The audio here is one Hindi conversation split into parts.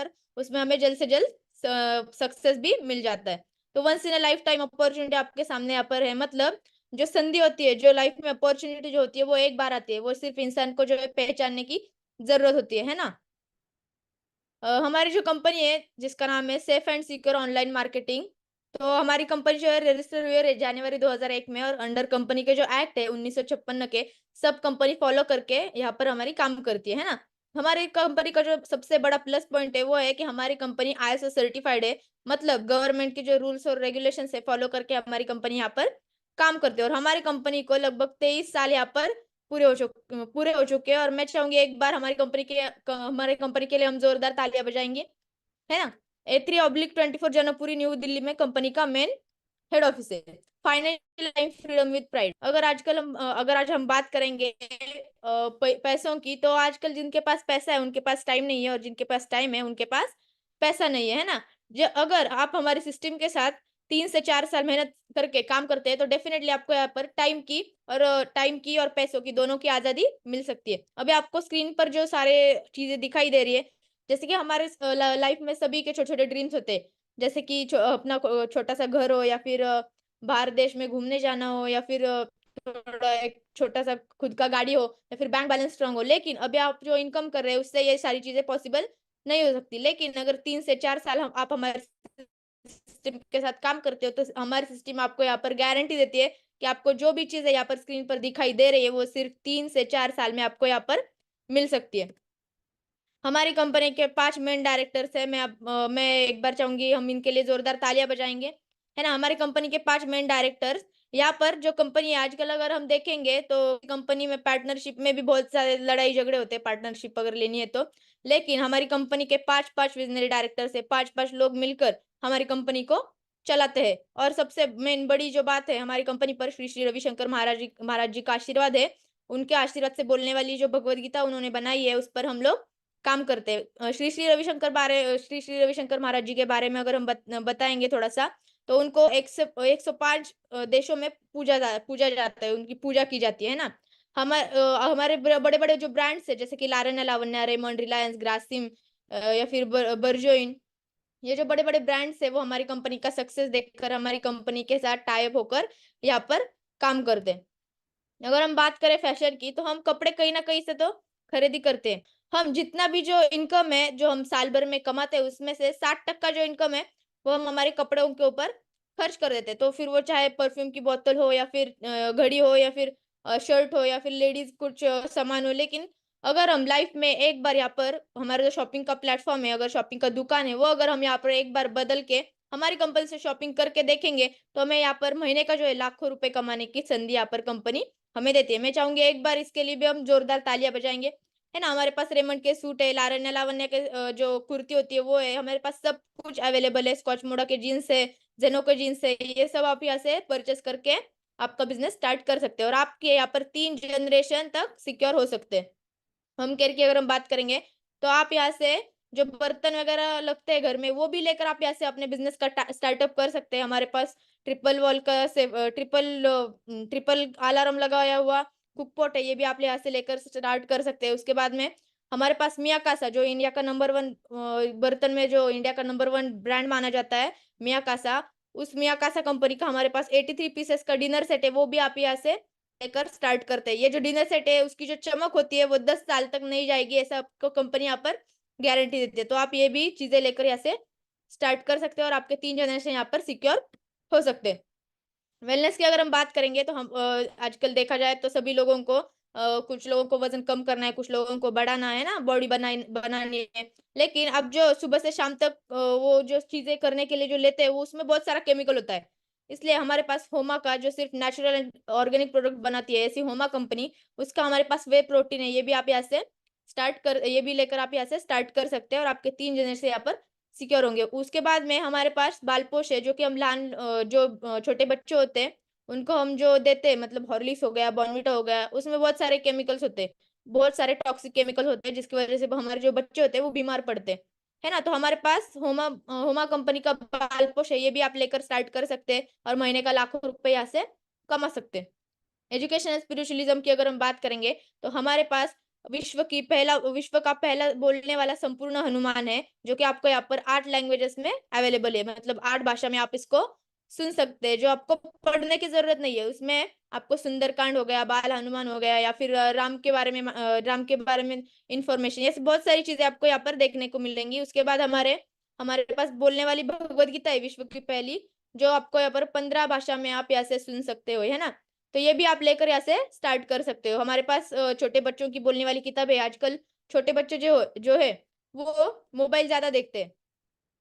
और उसमें हमें जल्द से जल्द सक्सेस भी मिल जाता है। तो once in a lifetime opportunity आपके सामने यहाँ पर है, मतलब जो संधि होती है, जो लाइफ में अपॉर्चुनिटी जो होती है वो एक बार आती है, वो सिर्फ इंसान को जो है पहचानने की जरूरत होती है ना। हमारी जो कंपनी है जिसका नाम है safe and secure online marketing, तो हमारी कंपनी जो है रजिस्टर हुई है जनवरी 2001 में, और अंडर कंपनी के जो एक्ट है 1956 के सब कंपनी फॉलो करके यहाँ पर हमारी काम करती है ना। हमारी कंपनी का जो सबसे बड़ा प्लस पॉइंट है वो है कि हमारी कंपनी आईएसओ सर्टिफाइड है, मतलब गवर्नमेंट के जो रूल्स और रेगुलेशन है फॉलो करके हमारी कंपनी यहाँ पर काम करती है। और हमारी कंपनी को लगभग 23 साल यहाँ पर पूरे हो चुके हैं, और मैं चाहूंगी एक बार हमारे कंपनी के लिए हम जोरदार तालियां बजाएंगे, है ना। A3/24 जनकपुरी न्यू दिल्ली में कंपनी का मेन हेड ऑफिस है। Financial life freedom with pride. अगर आज हम बात करेंगे पैसों की, तो आजकल जिनके पास पैसा है उनके पास टाइम नहीं है, और जिनके पास टाइम है उनके पास पैसा नहीं है ना। जो अगर आप हमारे सिस्टम के साथ 3 से 4 साल मेहनत करके काम करते हैं, तो डेफिनेटली आपको यहाँ पर टाइम की और पैसों की दोनों की आजादी मिल सकती है। अभी आपको स्क्रीन पर जो सारे चीजें दिखाई दे रही है, जैसे कि हमारे लाइफ में सभी के छोटे छोटे ड्रीम्स होते हैं, जैसे कि अपना छोटा सा घर हो, या फिर बाहर देश में घूमने जाना हो, या फिर थोड़ा एक छोटा सा खुद का गाड़ी हो, या फिर बैंक बैलेंस स्ट्रांग हो। लेकिन अभी आप जो इनकम कर रहे हैं उससे ये सारी चीजें पॉसिबल नहीं हो सकती। लेकिन अगर 3 से 4 साल आप हमारे सिस्टम के साथ काम करते हो, तो हमारी सिस्टम आपको यहाँ पर गारंटी देती है कि आपको जो भी चीजें यहाँ पर स्क्रीन पर दिखाई दे रही है वो सिर्फ 3 से 4 साल में आपको यहाँ पर मिल सकती है। हमारी कंपनी के 5 मेन डायरेक्टर्स है। मैं एक बार चाहूंगी हम इनके लिए जोरदार तालियां बजाएंगे, है ना। हमारी कंपनी के 5 मेन डायरेक्टर्स, यहाँ पर जो कंपनी है आजकल अगर हम देखेंगे तो कंपनी में पार्टनरशिप में भी बहुत सारे लड़ाई झगड़े होते हैं, पार्टनरशिप अगर लेनी है तो। लेकिन हमारी कंपनी के 5-5 विजनरी डायरेक्टर्स है, 5-5 लोग मिलकर हमारी कंपनी को चलाते हैं। और सबसे मेन बड़ी जो बात है, हमारी कंपनी पर श्री श्री रविशंकर महाराज जी का आशीर्वाद है। उनके आशीर्वाद से बोलने वाली जो भगवत गीता उन्होंने बनाई है उस पर हम लोग काम करते हैं। श्री श्री रविशंकर महाराज जी के बारे में अगर हम बताएंगे थोड़ा सा, तो उनको 105 देशों में पूजा जाता है, उनकी पूजा की जाती है ना। हमारे बड़े बड़े जो ब्रांड्स है, जैसे कि लारन लावण्या, रेमंड, रिलायंस, ग्रासिम, या फिर बर्जोइन, ये जो बड़े बड़े ब्रांड्स है वो हमारी कंपनी का सक्सेस देखकर हमारी कंपनी के साथ टाई अप होकर यहाँ पर काम करते हैं। अगर हम बात करें फैशन की, तो हम कपड़े कहीं ना कहीं से तो खरीदी करते हैं। हम जितना भी जो इनकम है जो हम साल भर में कमाते हैं उसमें से 60% जो इनकम है वो हम हमारे कपड़ों के ऊपर खर्च कर देते हैं। तो फिर वो चाहे परफ्यूम की बोतल हो, या फिर घड़ी हो, या फिर शर्ट हो, या फिर लेडीज कुछ सामान हो। लेकिन अगर हम लाइफ में एक बार यहाँ पर हमारा जो शॉपिंग का प्लेटफॉर्म है, अगर शॉपिंग का दुकान है, वो अगर हम यहाँ पर एक बार बदल के हमारी कंपनी से शॉपिंग करके देखेंगे, तो हमें यहाँ पर महीने का जो है लाखों रुपए कमाने की संधि यहाँ पर कंपनी हमें देती है। मैं चाहूंगी एक बार इसके लिए भी हम जोरदार तालियां बजाएंगे, है ना। हमारे पास रेमंड के सूट है, लारण्य लावण्य के जो कुर्ती होती है वो है, हमारे पास सब कुछ अवेलेबल है। स्कॉच मोडा के जीन्स है, जेनो के जीन्स है, ये सब आप यहाँ से परचेस करके आपका बिजनेस स्टार्ट कर सकते हैं, और आपके यहाँ पर 3 जनरेशन तक सिक्योर हो सकते हैं। होम केयर की अगर हम बात करेंगे, तो आप यहाँ से जो बर्तन वगैरह लगते हैं घर में वो भी लेकर आप यहाँ से अपने बिजनेस का स्टार्टअप कर सकते हैं। हमारे पास ट्रिपल वॉल का से ट्रिपल अलार्म लगाया हुआ कुक पॉट है, ये भी आप यहाँ से लेकर स्टार्ट कर सकते हैं। उसके बाद में हमारे पास मियाकासा, जो इंडिया का नंबर 1 बर्तन में जो इंडिया का नंबर 1 ब्रांड माना जाता है, मियाकासा। उस मियाकासा कंपनी का हमारे पास 83 पीसेस का डिनर सेट है, वो भी आप यहाँ से लेकर स्टार्ट करते हैं। ये जो डिनर सेट है उसकी जो चमक होती है वो 10 साल तक नहीं जाएगी, ऐसा आपको कंपनी यहाँ पर गारंटी देती है। तो आप ये भी चीजें लेकर यहाँ से स्टार्ट कर सकते हैं, और आपके 3 जनरेशन यहाँ पर सिक्योर हो सकते हैं। वेलनेस की अगर हम बात करेंगे, तो हम आजकल देखा जाए तो सभी लोगों को कुछ लोगों को वजन कम करना है, कुछ लोगों को बढ़ाना है ना, बॉडी बनानी है। लेकिन अब जो सुबह से शाम तक वो जो चीजें करने के लिए जो लेते हैं वो उसमें बहुत सारा केमिकल होता है। इसलिए हमारे पास होमा का जो सिर्फ नेचुरल एंड ऑर्गेनिक प्रोडक्ट बनाती है, ऐसी होमा कंपनी, उसका हमारे पास वे प्रोटीन है, ये भी लेकर आप यहाँ से स्टार्ट कर सकते हैं, और आपके 3 जनरेशन यहाँ पर सिक्योर होंगे। उसके बाद में हमारे पास बालपोश है, जो कि हम छोटे बच्चे होते हैं उनको हम जो देते हैं, मतलब हॉर्लिक्स हो गया, बॉर्नविटा हो गया, उसमें बहुत सारे केमिकल्स होते हैं, बहुत सारे टॉक्सिक केमिकल होते हैं, जिसकी वजह से हमारे जो बच्चे होते हैं वो बीमार पड़ते हैं, है ना। तो हमारे पास होमा कंपनी का बालपोश है, ये भी आप लेकर स्टार्ट कर सकते हैं, और महीने का लाखों रुपए यहाँ से कमा सकते हैं। एजुकेशन एंड स्पिरिचुअलिज्म की अगर हम बात करेंगे, तो हमारे पास विश्व का पहला बोलने वाला संपूर्ण हनुमान है, जो कि आपको यहाँ पर 8 लैंग्वेजेस में अवेलेबल है, मतलब 8 भाषा में आप इसको सुन सकते हैं, जो आपको पढ़ने की ज़रूरत नहीं है। उसमें आपको सुंदरकांड हो गया, बाल हनुमान हो गया, या फिर राम के बारे में इन्फॉर्मेशन, ऐसी बहुत सारी चीज़ें आपको यहाँ पर देखने को मिलेंगी। उसके बाद हमारे हमारे पास बोलने वाली भगवद गीता है, विश्व की पहली, जो आपको यहाँ पर 15 भाषा में आप यहाँ से सुन सकते हो, है ना? तो ये भी आप लेकर यहाँ से स्टार्ट कर सकते हो। हमारे पास छोटे बच्चों की बोलने वाली किताब है। आजकल छोटे बच्चे जो है, वो मोबाइल ज़्यादा देखते हैं।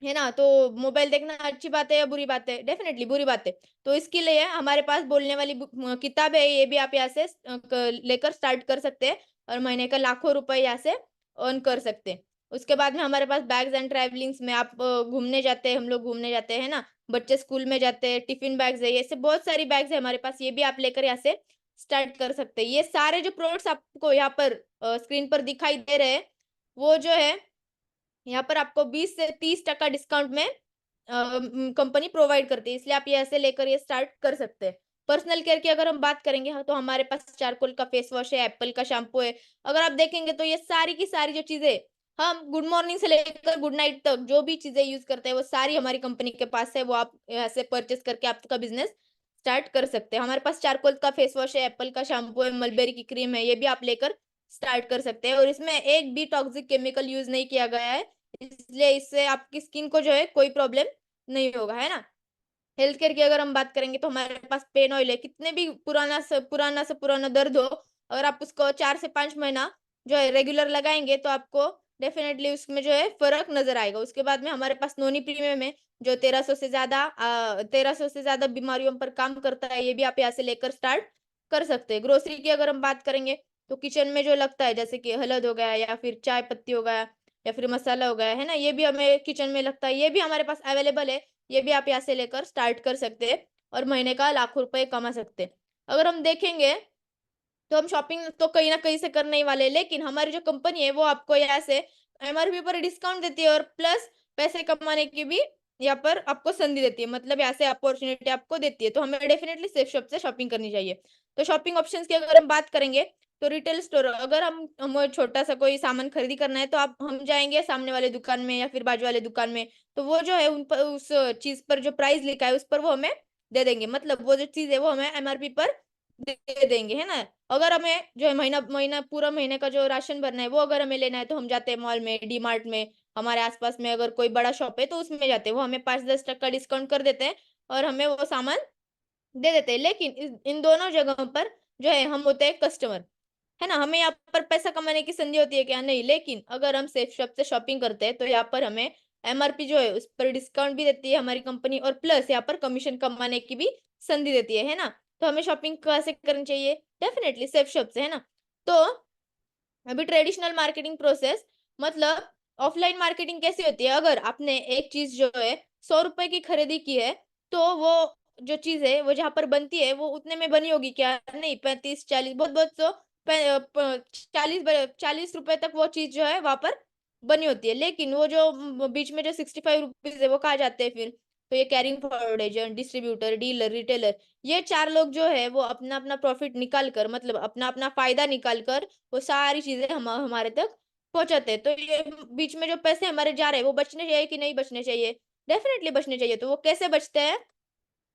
है ना? तो मोबाइल देखना अच्छी बात है या बुरी बात है? डेफ़िनेटली बुरी बात है। तो इसके लिए हमारे पास बोलने वाली किताब है, ये भी आप यहाँ से लेकर स्टार्ट कर सकते हैं और महीने का लाखों रुपए यहाँ से अर्न कर सकते हैं। उसके बाद में हमारे पास बैग्स एंड ट्रैवलिंग्स में आप घूमने जाते हैं, हम लोग घूमने जाते हैं, है ना? बच्चे स्कूल में जाते हैं, टिफ़िन बैग्स है, ऐसे बहुत सारी बैग्स है हमारे पास, ये भी आप लेकर यहाँ से स्टार्ट कर सकते हैं। ये सारे जो प्रोडक्ट्स आपको यहाँ पर स्क्रीन पर दिखाई दे रहे हैं, वो जो है यहाँ पर आपको 20 से 30% डिस्काउंट में कंपनी प्रोवाइड करती है, इसलिए आप ये ऐसे लेकर ये स्टार्ट कर सकते हैं। पर्सनल केयर की अगर हम बात करेंगे, हाँ, तो हमारे पास चारकोल का फेस वॉश है, एप्पल का शैम्पू है। अगर आप देखेंगे तो ये सारी की सारी जो चीज़ें हम गुड मॉर्निंग से लेकर गुड नाइट तक जो भी चीज़ें यूज़ करते हैं, वो सारी हमारी कंपनी के पास है, वो आप यहाँ से परचेज़ करके आपका बिज़नेस स्टार्ट कर सकते हैं। हमारे पास चारकोल का फेस वॉश है, एप्पल का शैम्पू है, मलबेरी की क्रीम है, ये भी आप लेकर स्टार्ट कर सकते हैं और इसमें एक भी टॉक्सिक केमिकल यूज़ नहीं किया गया है। इसलिए इससे आपकी स्किन को जो है कोई प्रॉब्लम नहीं होगा, है ना? हेल्थ केयर की अगर हम बात करेंगे तो हमारे पास पेन ऑयल है, कितने भी पुराना दर्द हो, अगर आप उसको 4 से 5 महीना जो है रेगुलर लगाएँगे तो आपको डेफ़िनेटली उसमें जो है फ़र्क नज़र आएगा। उसके बाद में हमारे पास नोनी प्रीमियम है, जो 1300 से ज़्यादा बीमारियों पर काम करता है, ये भी आप यहाँ से लेकर स्टार्ट कर सकते हैं। ग्रोसरी की अगर हम बात करेंगे, तो किचन में जो लगता है जैसे कि हल्द हो गया या फिर चाय पत्ती हो गया या फिर मसाला हो गया, है ना? ये भी हमें किचन में लगता है, ये भी हमारे पास अवेलेबल है। ये भी आप यहाँ से लेकर स्टार्ट कर सकते हैं और महीने का लाखों रुपए कमा सकते हैं। अगर हम देखेंगे तो हम शॉपिंग तो कहीं न कहीं से करने ही वाले हैं, लेकिन हमारी जो कंपनी है वो आपको यहाँ से एमआरपी पर डिस्काउंट देती है और प्लस पैसे कमाने की भी यहाँ पर आपको संधि देती है। मतलब यहाँ से अपॉर्च्युनिटी आपको देती है, तो हमें डेफिनिटली सेफ शॉप से शॉपिंग करनी चाहिए। तो शॉपिंग ऑप्शंस की अगर हम बात करेंगे, तो रिटेल स्टोर अगर हम छोटा-सा कोई सामान खरीदी करना है, तो आप हम जाएँगे सामने वाले दुकान में या फिर बाजू वाले दुकान में, तो वो जो है उन पर उस चीज़ पर जो प्राइस लिखा है, उस पर वो हमें दे देंगे। मतलब वो जो चीज़ है वो हमें एमआरपी पर दे देंगे, है ना? अगर हमें जो है महीना महीना पूरा महीने का जो राशन भरना है, वो अगर हमें लेना है, तो हम जाते हैं मॉल में, डी-मार्ट में, हमारे आस-पास में अगर कोई बड़ा शॉप है, तो उसमें जाते हैं। वो हमें 5-10% डिस्काउंट कर देते हैं और हमें वो सामान दे देते हैं। लेकिन इस इन दोनों जगहों पर जो है हम होते हैं कस्टमर, है ना? हमें यहाँ पर पैसा कमाने की संधि होती है क्या? नहीं, लेकिन अगर हम सेफ शॉप से शॉपिंग करते हैं, तो यहाँ पर हमें एमआरपी जो है, उस पर डिस्काउंट भी देती है हमारी कंपनी और प्लस यहाँ पर कमीशन कमाने की भी संधि देती है ना? तो हमें शॉपिंग कहाँ से करनी चाहिए? डेफ़िनेटली सेफ शॉप से, है ना? तो अभी ट्रेडिशनल मार्केटिंग प्रोसेस मतलब ऑफलाइन मार्केटिंग कैसी होती है? अगर आपने एक चीज़ जो है ₹100 की खरीदी की है, तो वो जो चीज़ है, वो जहाँ पर बनती है, वो उतने में बनी होगी क्या? नहीं, 35-40 बहुत-बहुत तो प प 40 तक वो चीज़ जो है वहाँ पर बनी होती है। लेकिन वो जो बीच में जो ₹65 है, वो कहाँ जाते हैं फिर? तो ये carrying forward agent, distributor, dealer, retailer, ये 4 लोग जो है, वो अपना-अपना प्रॉफिट निकाल कर मतलब अपना-अपना फ़ायदा निकाल कर वो सारी चीज़ें हमारे तक पहुँचाते हैं। तो ये बीच में जो पैसे हमारे जा रहे हैं, वो बचने चाहिए कि नहीं बचने चाहिए? डेफ़िनेटली बचने चाहिए। तो वो कैसे बचते हैं?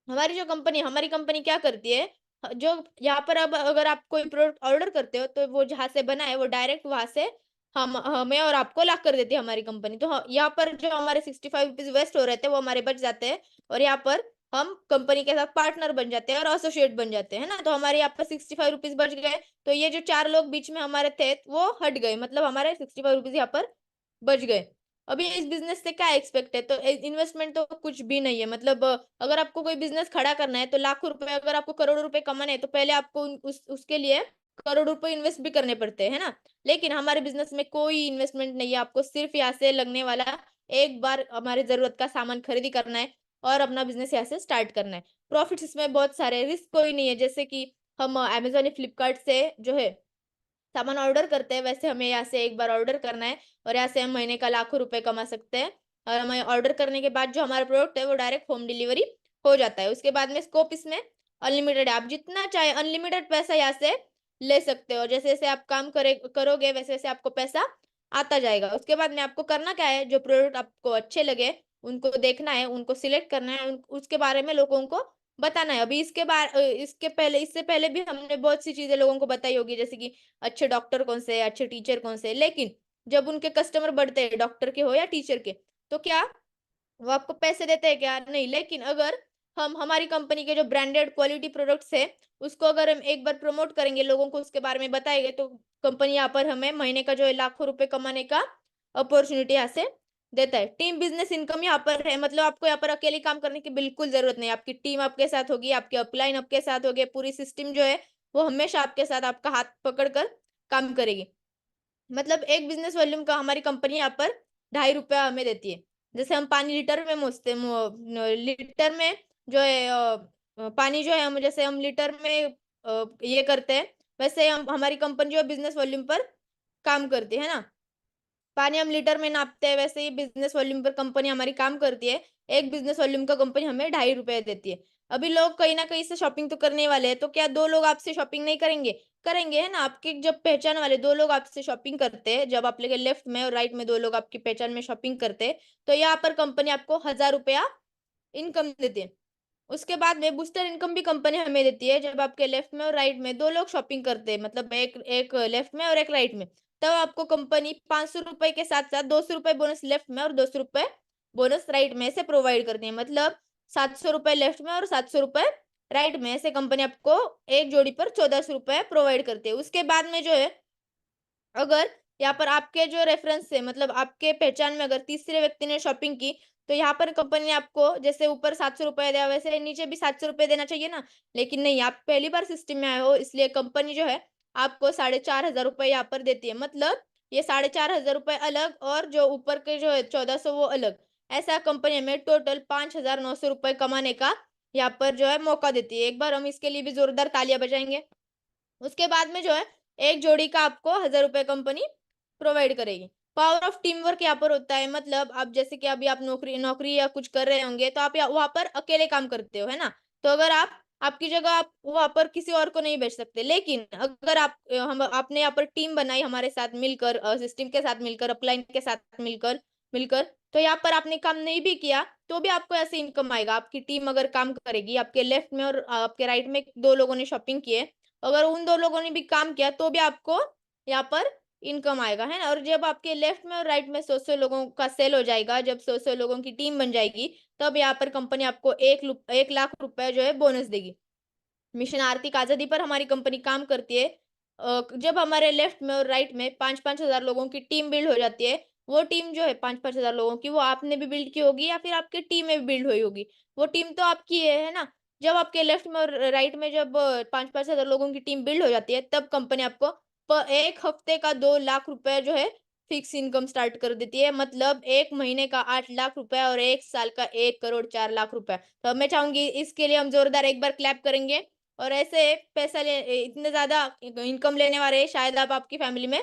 हमारी कंपनी क्या करती है, जो यहाँ पर अब अगर आप कोई प्रोडक्ट ऑर्डर करते हो, तो वो जहाँ से बना है, वो डायरेक्ट वहाँ से हम हमें और आपको ला कर देती है हमारी कंपनी। तो यहाँ पर जो हमारे ₹65 वेस्ट हो रहे थे, वो हमारे बच जाते हैं और यहाँ पर हम कंपनी के साथ पार्टनर बन जाते हैं और एसोसिएट बन जाते हैं, है ना? तो हमारे यहाँ पर ₹65 बच गए, तो ये जो 4 लोग बीच में हमारे थे, वो हट गए। मतलब हमारे ₹65 यहाँ पर बच गए। अभी इस बिज़नेस से क्या एक्सपेक्ट है? तो इन्वेस्टमेंट तो कुछ भी नहीं है। मतलब अगर आपको कोई बिज़नेस खड़ा करना है, तो लाखों रुपए अगर आपको करोड़ों रुपए कमाने हैं, तो पहले आपको उसके लिए करोड़ों रुपए इन्वेस्ट भी करने पड़ते हैं, है ना? लेकिन हमारे बिज़नेस में कोई इन्वेस्टमेंट नहीं है। आपको सिर्फ़ यहाँ से लगने वाला एक बार हमारी ज़रूरत का सामान खरीदी करना है और अपना बिज़नेस यहाँ से स्टार्ट करना है। प्रॉफ़िट्स इसमें बहुत सारे हैं, रिस्क कोई नहीं है। जैसे कि हम अमेज़न या फ्लिपकार्ट से जो है सामान ऑर्डर करते हैं, वैसे हमें यहाँ से एक बार ऑर्डर करना है और यहाँ से हम महीने का लाखों रुपए कमा सकते हैं। और हमें ऑर्डर करने के बाद जो हमारा प्रोडक्ट है, वो डायरेक्ट होम डिलीवरी हो जाता है। उसके बाद में स्कोप इसमें अनलिमिटेड है। आप जितना चाहे अनलिमिटेड पैसा यहाँ से ले सकते हो। जैसे जैसे आप काम करोगे वैसे वैसे आपको पैसा आता जाएगा। उसके बाद में आपको करना क्या है, जो प्रोडक्ट आपको अच्छे लगे उनको देखना है, उनको सिलेक्ट करना है, उसके बारे में लोगों को बताना है। अभी इससे पहले भी हमने बहुत सी चीजें लोगों को बताई होगी, जैसे कि अच्छे डॉक्टर कौन से, अच्छे टीचर कौन से। लेकिन जब उनके कस्टमर बढ़ते हैं, डॉक्टर के हो या टीचर के, तो क्या वो आपको पैसे देते हैं क्या? नहीं। लेकिन अगर हम हमारी कंपनी के जो ब्रांडेड क्वालिटी प्रोडक्ट्स है, उसको अगर हम एक बार प्रमोट करेंगे, लोगों को उसके बारे में बताएंगे, तो कंपनी यहाँ पर हमें महीने का जो है लाखों रुपए कमाने का अपॉर्चुनिटी यहाँ से देता है। टीम बिजनेस इनकम यहाँ पर है, मतलब आपको यहाँ पर अकेले काम करने की बिल्कुल जरूरत नहीं। आपकी टीम आपके साथ होगी, आपकी अपलाइन आपके साथ होगी, पूरी सिस्टम जो है वो हमेशा आपके साथ आपका हाथ पकड़ कर काम करेगी। मतलब एक बिज़नेस वॉल्यूम का हमारी कंपनी यहाँ पर ₹2.5 हमें देती है। जैसे हम पानी लीटर में मोजते मो न लीटर में जो है पानी जो है हम जैसे हम लीटर में ये करते हैं, वैसे हम हमारी कंपनी जो है बिज़नेस वॉल्यूम पर काम करती है ना? पानी हम लीटर में नापते हैं, वैसे ही बिज़नेस वॉल्यूम पर कंपनी हमारी काम करती है। एक बिज़नेस वॉल्यूम का कंपनी हमें ₹2.5 देती है। अभी लोग कहीं न कहीं से शॉपिंग तो करने वाले हैं, तो क्या 2 लोग आपसे शॉपिंग नहीं करेंगे? करेंगे, है ना? आपके जब पहचान वाले 2 लोग आपसे शॉपिंग करते हैं, जब आप लेके लेफ्ट में और राइट में 2 लोग आपकी पहचान में शॉपिंग करते हैं, तो यहाँ पर कंपनी आपको ₹1000 इनकम देती है। उसके बाद में बूस्टर इनकम भी कंपनी हमें देती है, जब आपके लेफ्ट में और राइट में 2 लोग शॉपिंग करते हैं, मतलब एक एक लेफ्ट में और एक राइट में, तब आपको कंपनी ₹500 के साथ-साथ ₹200 बोनस लेफ्ट में और ₹200 बोनस राइट में से प्रोवाइड करती है। मतलब ₹700 लेफ्ट में और ₹700 राइट में, ऐसे कंपनी आपको एक जोड़ी पर ₹1400 प्रोवाइड करती है। उसके बाद में जो है, अगर यहाँ पर आपके जो रेफरेंस से, मतलब आपके पहचान में अगर तीसरे व्यक्ति ने शॉपिंग की, तो यहाँ पर कंपनी ने आपको जैसे ऊपर ₹700 दिया, वैसे नीचे भी ₹700 देना चाहिए ना? लेकिन नहीं, आप पहली बार सिस्टम में आए हो, इसलिए कंपनी जो है आपको ₹4500 यहाँ पर देती है। मतलब ये ₹4500 अलग और जो ऊपर के जो है 1400 वो अलग। ऐसा कंपनी हमें टोटल ₹5900 कमाने का यहाँ पर जो है मौका देती है। एक बार हम इसके लिए भी ज़ोरदार तालियाँ बजाएँगे। उसके बाद में जो है, एक जोड़ी का आपको ₹1000 कंपनी प्रोवाइड करेगी। पावर ऑफ टीम वर्क यहाँ पर होता है, मतलब आप जैसे कि अभी आप नौकरी नौकरी या कुछ कर रहे होंगे, तो आप या वहाँ पर अकेले काम करते हो, है ना? तो अगर आपकी जगह आप वहाँ पर किसी और को नहीं भेज सकते। लेकिन अगर आपने यहाँ पर टीम बनाई हमारे साथ मिलकर, सिस्टम के साथ मिलकर, अपलाइन के साथ मिलकर मिलकर, तो यहाँ पर आपने काम नहीं भी किया, तो भी आपको ऐसे इनकम आएगा। आपकी टीम अगर काम करेगी, आपके लेफ्ट में और आपके राइट में 2 लोगों ने शॉपिंग की है, अगर उन 2 लोगों ने भी काम किया तो भी आपको यहाँ पर इनकम आएगा, है ना? और जब आपके लेफ्ट में और राइट में 100-100 लोगों का सेल हो जाएगा, जब 100-100 लोगों की टीम बन जाएगी, तब यहाँ पर कंपनी आपको 1 लाख रुपए जो है बोनस देगी। मिशन आर्थिक आज़ादी पर हमारी कंपनी काम करती है। जब हमारे लेफ्ट में और राइट में 5-5 हज़ार लोगों की टीम बिल्ड हो जाती है, वो टीम जो है 5-5 हज़ार लोगों की, वो आपने भी बिल्ड की होगी या फिर आपकी टीम में भी बिल्ड हुई होगी। वो टीम तो आपकी है ना? जब आपके लेफ्ट में और राइट में जब 5-5 हज़ार लोगों की टीम बिल्ड हो जाती है, तब कंपनी आपको 1 हफ्ते का 2 लाख रुपए जो है फिक्स इनकम स्टार्ट कर देती है। मतलब 1 महीने का 8 लाख रुपए और 1 साल का 1 करोड़ 4 लाख रुपए। तो मैं चाहूँगी इसके लिए हम ज़ोरदार एक बार क्लैप करेंगे। और ऐसे इतने ज़्यादा इनकम लेने वाले शायद आप आपकी फैमिली में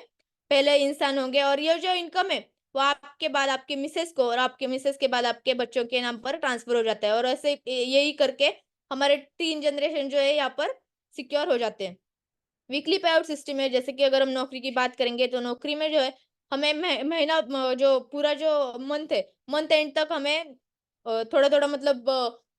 पहले इंसान होंगे, और ये जो इनकम है, वो आपके बाद आपके मिसेज़ को और आपके मिसेज़ के बाद आपके बच्चों के नाम पर ट्रांसफ़र हो जाता है, और ऐसे यही करके हमारे 3 जनरेशन जो है यहाँ पर सिक्योर हो जाते हैं। वीकली पे आउट सिस्टम है, जैसे कि अगर हम नौकरी की बात करेंगे, तो नौकरी में जो है हमें महीना जो पूरा जो मंथ है, मंथ एंड तक हमें थोड़ा-थोड़ा मतलब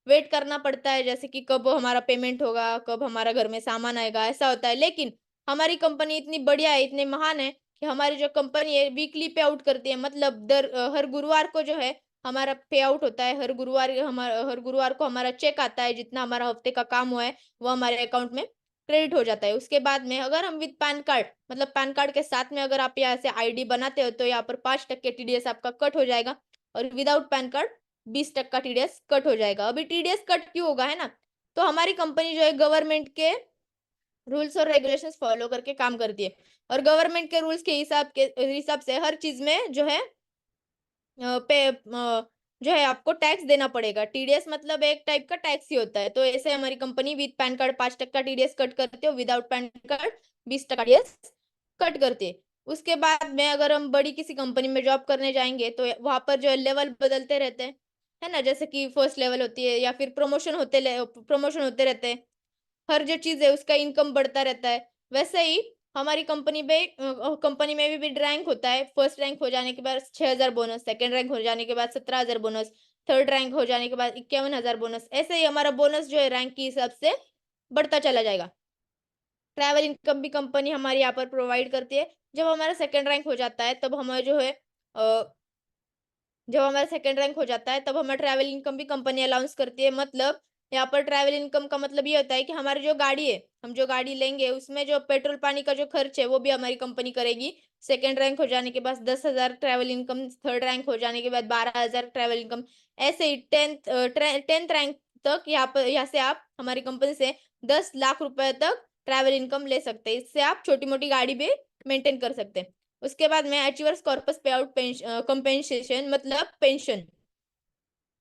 वेट करना पड़ता है, जैसे कि कब हमारा पेमेंट होगा, कब हमारा घर में सामान आएगा, ऐसा होता है। लेकिन हमारी कंपनी इतनी बढ़िया है, इतनी महान है कि हमारी जो कंपनी है वीकली पे आउट करती है, मतलब हर गुरुवार को जो है हमारा पे आउट होता है। हर गुरुवार को हमारा चेक आता है, जितना हमारा हफ्ते का काम हुआ है, वो हमारे अकाउंट में क्रेडिट हो जाता है। उसके बाद में अगर हम विथ पैन कार्ड, मतलब पैन कार्ड के साथ में अगर आप यहाँ से आईडी बनाते हो, तो यहाँ पर 5% टीडीएस आपका कट हो जाएगा, और without pan card 20% TDS cut हो जाएगा। अभी टीडीएस कट क्यों होगा, है ना? तो हमारी कंपनी जो है गवर्नमेंट के रूल्स और रेगुलेशंस फॉलो करके काम करती है, और गवर्नमेंट के रूल्स के हिसाब से हर चीज़ में जो है जो है आपको टैक्स देना पड़ेगा। टीडीएस मतलब एक टाइप का टैक्स ही होता है। तो ऐसे हमारी company with pan card 5% TDS cut करती है, और without pan card 20% TDS cut करती है। उसके बाद में अगर हम बड़ी किसी कंपनी में जॉब करने जाएँगे, तो वहाँ पर जो है लेवल बदलते रहते हैं, है ना? जैसे कि फर्स्ट लेवल होती है, या फिर प्रमोशन होते रहते हैं। हर जो चीज़ है उसका इनकम बढ़ता रहता है। वैसे ही हमारी कंपनी में भी रैंक होता है। फर्स्ट रैंक हो जाने के बाद 6,000 बोनस, सेकंड रैंक हो जाने के बाद 17,000 बोनस, थर्ड रैंक हो जाने के बाद 51,000 बोनस। ऐसे ही हमारा बोनस जो है रैंक के हिसाब से बढ़ता चला जाएगा। ट्रैवल इनकम भी कंपनी हमारी यहाँ पर प्रोवाइड करती है। जब हमारा सेकंड रैंक हो जाता है तब हमें जो है जब हमारा सेकंड रैंक हो जाता है तब हमें ट्रैवल इनकम भी कंपनी अलाउंस करती है। मतलब यहाँ पर ट्रैवल इनकम का मतलब ये होता है कि हमारी जो गाड़ी है, हम जो गाड़ी लेंगे उसमें जो पेट्रोल पानी का जो खर्च है वो भी हमारी कंपनी करेगी। सेकंड रैंक हो जाने के बाद 10,000 ट्रैवल इनकम, थर्ड रैंक हो जाने के बाद 12,000 ट्रैवल इनकम। ऐसे ही 10th रैंक तक यहाँ से आप हमारी कंपनी से 10 लाख रुपए तक ट्रैवल इनकम ले सकते हैं। इससे आप छोटी-मोटी गाड़ी भी मेंटेन कर सकते हैं। उसके बाद में अचीवर्स कॉर्पस पे आउट कंपेंसेशन मतलब पेंशन।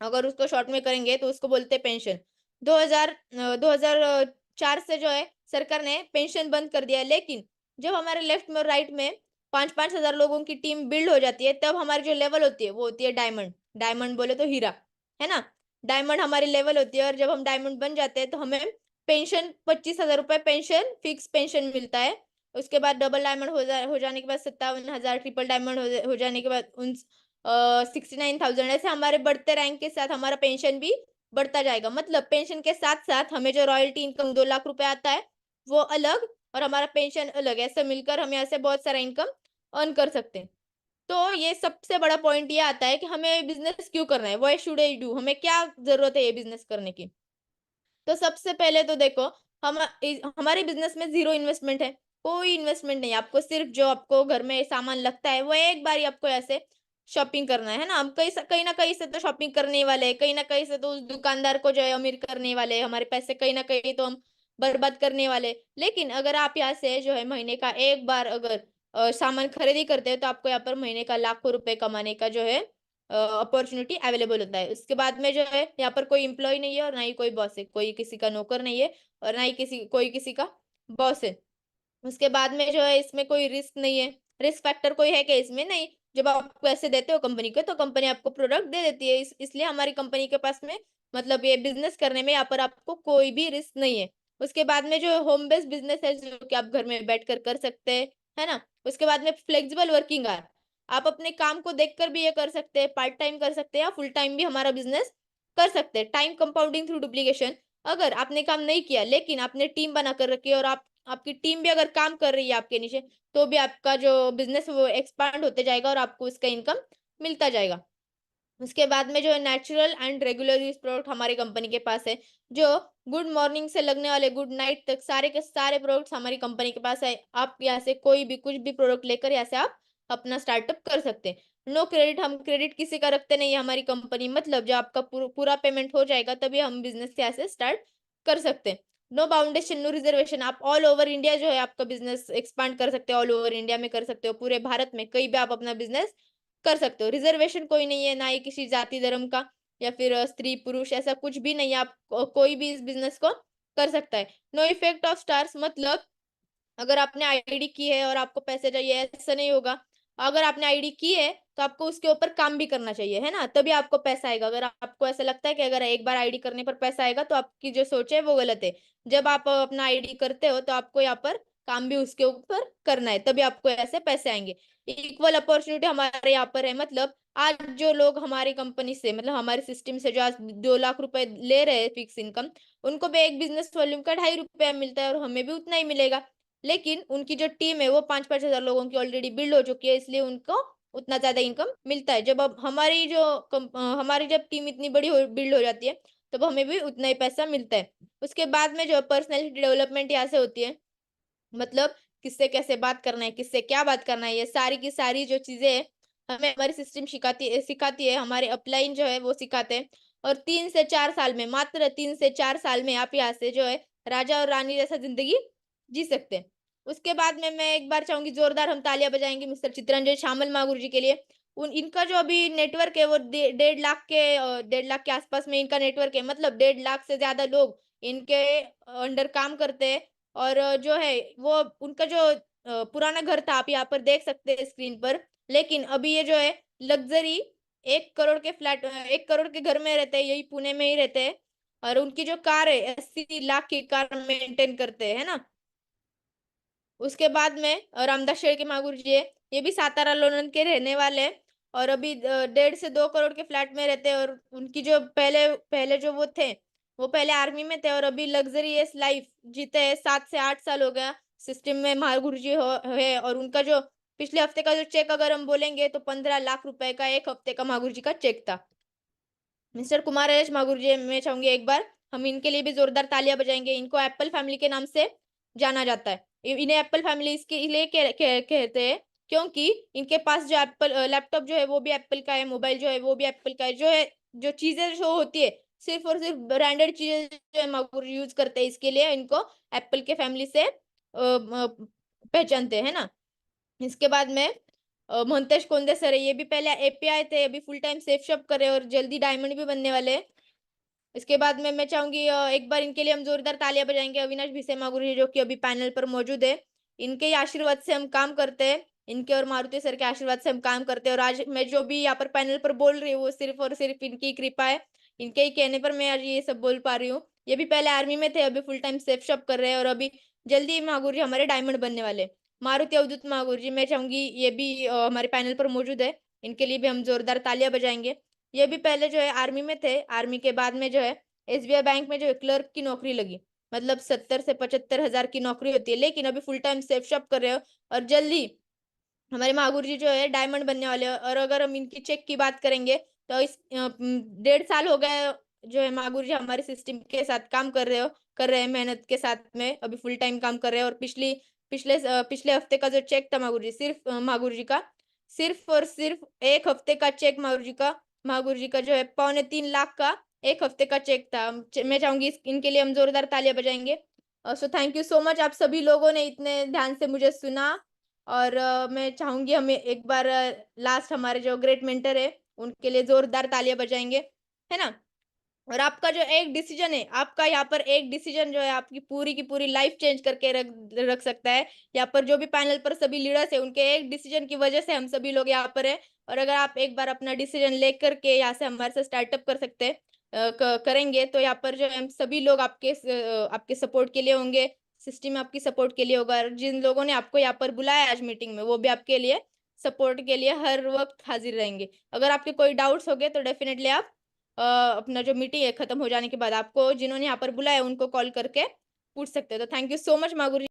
अगर उसको शॉर्ट में करेंगे तो उसको बोलते हैं पेंशन। 2004 से जो है सरकार ने पेंशन बंद कर दिया है, लेकिन जब हमारे लेफ्ट में और राइट में 5-5 हज़ार लोगों की टीम बिल्ड हो जाती है, तब हमारी जो लेवल होती है वो होती है डायमंड। डायमंड बोले तो हीरा, है ना? डायमंड हमारी लेवल होती है और जब हम डायमंड बन जाते हैं तो हमें पेंशन 25,000 रुपए पेंशन, फिक्स पेंशन मिलता है। उसके बाद डबल डायमंड हो जाने के बाद 57,000, ट्रिपल डायमंड हो जाने के बाद 69,000। ऐसे हमारे बढ़ते रैंक के साथ हमारा पेंशन भी बढ़ता जाएगा। मतलब पेंशन के साथ-साथ हमें जो रॉयल्टी इनकम 2 लाख रुपए आता है, वो अलग और हमारा पेंशन अलग। ऐसे मिलकर हम यहाँ से बहुत सारा इनकम अर्न कर सकते हैं। तो ये सबसे बड़ा पॉइंट ये आता है कि हमें बिज़नेस क्यों करना है? Why should I do? हमें क्या ज़रूरत है ये बिज़नेस करने की? तो सबसे पहले तो देखो हमारे बिज़नेस में ज़ीरो इन्वेस्टमेंट है। कोई इन्वेस्टमेंट नहीं है। आपको सिर्फ़ जो आपको घर में सामान लगता है, वो एक बारी आपको ऐसे शॉपिंग करना है ना? हम कहीं न कहीं से तो शॉपिंग करने ही वाले हैं, कहीं न कहीं से तो उस दुकानदार को जो है अमीर करने ही वाले हैं। हमारे पैसे कहीं न कहीं तो हम बर्बाद करने वाले हैं। लेकिन अगर आप यहाँ से जो है महीने का एक बार अगर सामान खरीदी करते हो, तो आपको यहाँ पर महीने का लाखों रुपए कमाने का जो है अपॉर्च्युनिटी अवेलेबल होता है। उसके बाद में जो है यहाँ पर कोई एम्प्लॉयी नहीं है और ना ही कोई बॉस है। कोई किसी का नौकर नहीं है और ना ही कोई किसी का बॉस है। उसके बाद में जो है इसमें कोई रिस्क नहीं है। रिस्क फैक्टर कोई है क्या इसमें? नहीं। जब आप पैसे देते हो कंपनी को तो कंपनी आपको प्रोडक्ट दे देती है। इसलिए हमारी कंपनी के पास में मतलब ये बिज़नेस करने में यहाँ पर आपको कोई भी रिस्क नहीं है। उसके बाद में जो होम बेस्ड बिज़नेस है जो कि आप घर में बैठकर कर सकते हैं, है ना? उसके बाद में फ्लेक्सिबल वर्किंग आवर। आप अपने काम को देखकर भी ये कर सकते हैं, पार्ट टाइम कर सकते हैं या फुल टाइम भी हमारा बिज़नेस कर सकते हैं। Time compounding through duplication. अगर आपने काम नहीं किया लेकिन आपने टीम बनाकर रखी है और आपकी टीम भी अगर काम कर रही है आपके नीचे, तो भी आपका जो बिज़नेस है वो एक्सपांड होते जाएगा और आपको उसका इनकम मिलता जाएगा। उसके बाद में जो है natural and regular use product हमारी कंपनी के पास है, जो गुड मॉर्निंग से लगने वाले गुड नाइट तक सारे के सारे प्रोडक्ट्स हमारी कंपनी के पास है। आप यहाँ से कोई भी कुछ भी प्रोडक्ट लेकर यहाँ से आप अपना स्टार्टअप कर सकते हैं। नो क्रेडिट, हम क्रेडिट किसी का रखते नहीं है हमारी कंपनी। मतलब जब आपका पूरा पेमेंट हो जाएगा तभी हम बिज़नेस यहाँ से स्टार्ट कर सकते हैं। नो बाउंडेशन, नो रिजर्वेशन, आप ऑल ओवर इंडिया जो है आपका बिज़नेस एक्सपांड कर सकते हो, ऑल ओवर इंडिया में कर सकते हो, पूरे भारत में कहीं भी आप अपना बिज़नेस कर सकते हो। रिज़र्वेशन कोई नहीं है, ना ही किसी जाति धर्म का या फिर स्त्री पुरुष ऐसा कुछ भी नहीं है। आप कोई भी इस बिज़नेस को कर सकता है। नो इफेक्ट ऑफ स्टार्स मतलब अगर आपने आईडी की है और आपको पैसे चाहिए ऐसा नहीं होगा। अगर आपने आईडी की है तो आपको उसके ऊपर काम भी करना चाहिए, है ना? तभी आपको पैसा आएगा। अगर आपको ऐसा लगता है कि अगर एक बार आईडी करने पर पैसा आएगा तो आपकी जो सोच है वो गलत है। जब आप अपना आईडी करते हो तो आपको यहाँ पर काम भी उसके ऊपर करना है, तभी आपको ऐसे पैसे आएँगे। इक्वल अपॉर्च्युनिटी हमारे यहाँ पर है मतलब आज जो लोग हमारी कंपनी से मतलब हमारे सिस्टम से जो आज 2 लाख रुपए ले रहे हैं फिक्स इनकम, उनको भी एक बिज़नेस वॉल्यूम का ₹2.5 मिलता है और हमें भी उतना ही मिलेगा। लेकिन उनकी जो टीम है वो 5-5 हज़ार लोगों की ऑलरेडी बिल्ड हो चुकी है इसलिए उनको उतना ज़्यादा इनकम मिलता है। जब अब हमारी जब टीम इतनी बड़ी हो बिल्ड हो जाती है, तब हमें भी उतना ही पैसा मिलता है। उसके बाद में जो पर्सनैलिटी डेवलपमेंट यहाँ से होती है, मतलब किससे कैसे बात करना है, किससे क्या बात करना है, ये सारी की सारी जो चीज़ें हैं, हमें हमारी सिस्टम सिखाती है, हमारे अपलाइन जो है वो सिखाते हैं और 3 से 4 साल में मात्र 3 से 4 साल में आप यहाँ से जो है राजा और रानी जैसा ज़िंदगी जी सकते हैं। उसके बाद में मैं एक बार चाहूँगी ज़ोरदार हम तालियाँ बजाएँगे मिस्टर चित्तरंजन श्यामल मागुरु जी के लिए। उन इनका जो अभी नेटवर्क है वो 1.5 लाख के आस-पास में इनका नेटवर्क है। मतलब 1.5 लाख से ज़्यादा लोग इनके अंडर काम करते हैं और जो है वो उनका जो पुराना घर था आप यहाँ पर देख सकते हैं स्क्रीन पर। लेकिन अभी ये जो है लग्ज़री 1 करोड़ के 1 करोड़ के घर में रहते हैं, यही पुणे में ही रहते हैं और उनकी जो कार है 80 लाख की कार मेंटेन करते हैं, है ना? उसके बाद में रामदास शेळके मागुर जी है, ये भी सातारा लोणंद के रहने वाले हैं और अभी 1.5 से 2 करोड़ के फ्लैट में रहते हैं और उनकी जो पहले पहले जो वो थे, वो पहले आर्मी में थे और अभी लग्ज़रियस लाइफ़ जीते हैं, 7 से 8 साल हो गया सिस्टम में मागुर जी हो है और उनका जो पिछले हफ्ते का जो चेक अगर हम बोलेंगे तो 15 लाख रुपए का 1 हफ्ते का मागुर जी का चेक था। मिस्टर कुमार यश मागुर जी, मैं चाहूँगी एक बार हम इनके लिए भी ज़ोरदार तालियाँ बजाएँगे। इनको एप्पल फैमिली के नाम से जाना जाता है। इन्हें एप्पल फैमिली इसके लिए कहते हैं क्योंकि इनके पास जो लैपटॉप जो है वो भी एप्पल का है, मोबाइल जो है वो भी एप्पल का है। जो चीज़ें जो होती है सिर्फ़ और सिर्फ़ ब्रांडेड चीज़ें जो है मागुर यूज़ करते हैं, इसके लिए इनको एप्पल के फैमिली से पहचानते हैं, है ना? इसके बाद में मोंतेश कोंडे सर है, ये भी पहले एपीआई थे, अभी फुल टाइम सेफ शॉप कर रहे हैं और जल्दी डायमंड भी बनने वाले हैं। इसके बाद में मैं चाहूँगी एक बार इनके लिए हम ज़ोरदार तालियाँ बजाएँगे, अविनाश भिसे-मागुर जी जो कि अभी पैनल पर मौजूद है। इनके ही आशीर्वाद से हम काम करते हैं, इनके और मारुति सर के आशीर्वाद से हम काम करते हैं और आज मैं जो भी यहाँ पर पैनल पर बोल रही हूँ, वो सिर्फ़ और सिर्फ़ इनकी कृपा है। इनके ही कहने पर मैं आज ये सब बोल पा रही हूँ। ये भी पहले आर्मी में थे, अभी फुल टाइम सेफ शॉप कर रहे हैं और अभी जल्दी ही मागुर जी हमारे डायमंड बनने वाले हैं। मारुति अवधूत मागुर जी, मैं चाहूँगी ये भी हमारे पैनल पर मौजूद है। इनके लिए भी हम ज़ोरदार तालियाँ बजाएँगे। ये भी पहले जो है आर्मी में थे, आर्मी के बाद में जो है एसबीआई बैंक में जो है क्लर्क की नौकरी लगी। मतलब 70 से 75 हज़ार की नौकरी होती है, लेकिन अभी फुल टाइम सेफ शॉप कर रहे हो और जल्दी हमारे महागुरु जी जो है डायमंड बनने वाले हैं और अगर हम इनकी चेक की बात करेंगे तो 1.5 साल हो गए जो है महागुरु जी हमारे सिस्टम के साथ काम कर रहे हैं मेहनत के साथ में अभी फुल टाइम काम कर रहे हैं और पिछले हफ्ते का जो चेक था महागुरु जी महागुरु जी का सिर्फ और सिर्फ 1 हफ्ते का चेक महागुरु जी का जो है 2.25 लाख का 1 हफ्ते का चेक था। मैं चाहूंगी इनके लिए हम जोरदार तालियां बजाएंगे। So thank you so much, आप सभी लोगों ने इतने ध्यान से मुझे सुना और मैं चाहूँगी हमें एक बार लास्ट हमारे जो ग्रेट मेंटर है, उनके लिए ज़ोरदार तालियाँ बजाएँगे, है ना? और आपका जो एक डिसीजन है, आपका यहाँ पर एक डिसीजन जो है आपकी पूरी की पूरी लाइफ़ चेंज करके रख रख सकता है। यहाँ पर जो भी पैनल पर सभी लीडर्स हैं, उनके एक डिसीजन की वजह से हम सभी लोग यहाँ पर हैं और अगर आप एक बार अपना डिसीजन लेकर के यहाँ से हमारे साथ स्टार्टअप कर सकते हैं क करेंगे तो यहाँ पर जो है हम सभी लोग आपके सपोर्ट के लिए होंगे, सिस्टम आपकी सपोर्ट के लिए होगा और जिन लोगों ने आपको यहाँ पर बुलाया आज मीटिंग में, वो भी आपके लिए सपोर्ट के लिए हर वक़्त हाज़िर रहेंगे। अगर आपके कोई डाउट्स हो गए तो डेफ़िनेटली आप अपना जो मीटिंग है खत्म हो जाने के बाद आपको जिन्होंने यहाँ पर बुलाया उनको कॉल करके पूछ सकते हो। तो थैंक यू सो मच मागुरी